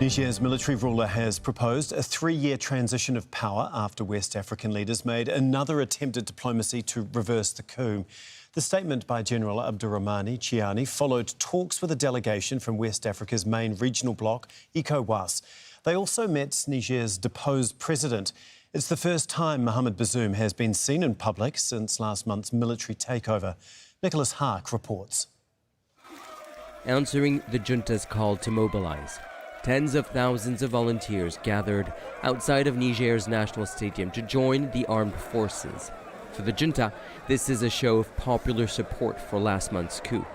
Niger's military ruler has proposed a 3-year transition of power after West African leaders made another attempt at diplomacy to reverse the coup. The statement by General Abdourahmane Tchiani followed talks with a delegation from West Africa's main regional bloc, ECOWAS. They also met Niger's deposed president. It's the first time Mohamed Bazoum has been seen in public since last month's military takeover. Nicolas Haque reports. Answering the junta's call to mobilise, tens of thousands of volunteers gathered outside of Niger's national stadium to join the armed forces. For the junta, this is a show of popular support for last month's coup.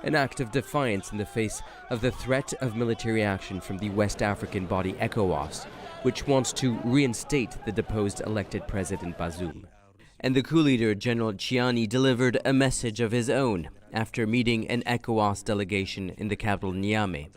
An act of defiance in the face of the threat of military action from the West African body ECOWAS, which wants to reinstate the deposed elected President Bazoum. And the coup leader, General Tchiani, delivered a message of his own after meeting an ECOWAS delegation in the capital Niamey.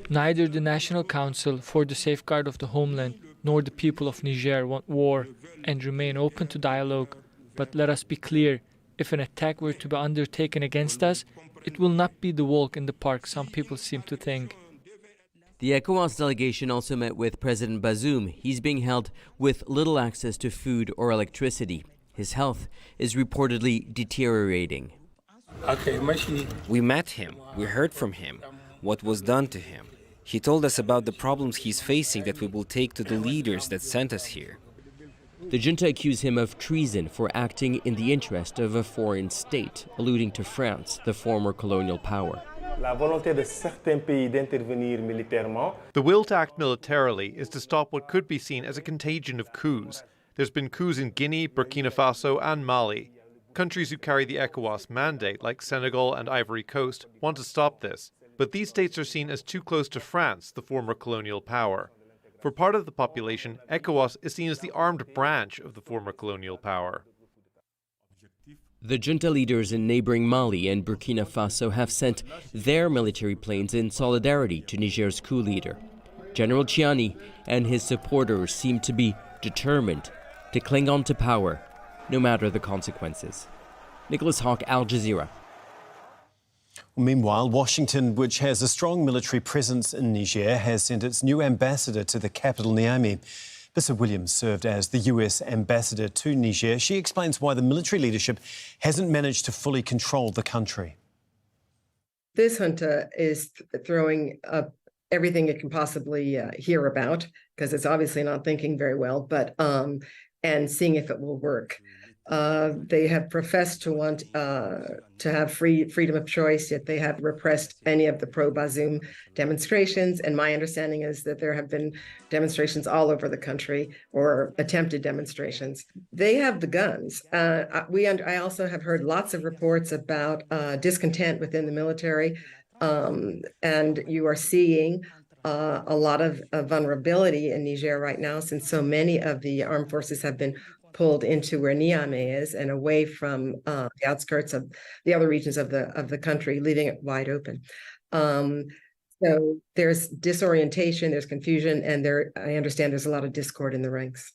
Neither the National Council for the Safeguard of the Homeland nor the people of Niger want war and remain open to dialogue. But let us be clear, if an attack were to be undertaken against us, it will not be the walk in the park some people seem to think. The ECOWAS delegation also met with President Bazoum. He's being held with little access to food or electricity. His health is reportedly deteriorating. We met him. We heard from him what was done to him. He told us about the problems he's facing that we will take to the leaders that sent us here. The junta accused him of treason for acting in the interest of a foreign state, alluding to France, the former colonial power. The will to act militarily is to stop what could be seen as a contagion of coups. There's been coups in Guinea, Burkina Faso and Mali. Countries who carry the ECOWAS mandate, like Senegal and Ivory Coast, want to stop this. But these states are seen as too close to France, the former colonial power. For part of the population, ECOWAS is seen as the armed branch of the former colonial power. The junta leaders in neighboring Mali and Burkina Faso have sent their military planes in solidarity to Niger's coup leader. General Tchiani and his supporters seem to be determined to cling on to power, no matter the consequences. Nicolas, Haque, Al Jazeera. Meanwhile, Washington, which has a strong military presence in Niger, has sent its new ambassador to the capital, Niamey. Bissa Williams served as the US ambassador to Niger. She explains why the military leadership hasn't managed to fully control the country. This junta is throwing up everything it can possibly hear about, because it's obviously not thinking very well, but and seeing if it will work. They have professed to want to have freedom of choice, yet they have repressed any of the pro-Bazoum demonstrations. And my understanding is that there have been demonstrations all over the country, or attempted demonstrations. They have the guns. I also have heard lots of reports about discontent within the military, and you are seeing a lot of vulnerability in Niger right now, since so many of the armed forces have been pulled into where Niamey is and away from the outskirts of the other regions of the country, leaving it wide open. So there's disorientation, there's confusion, and I understand there's a lot of discord in the ranks.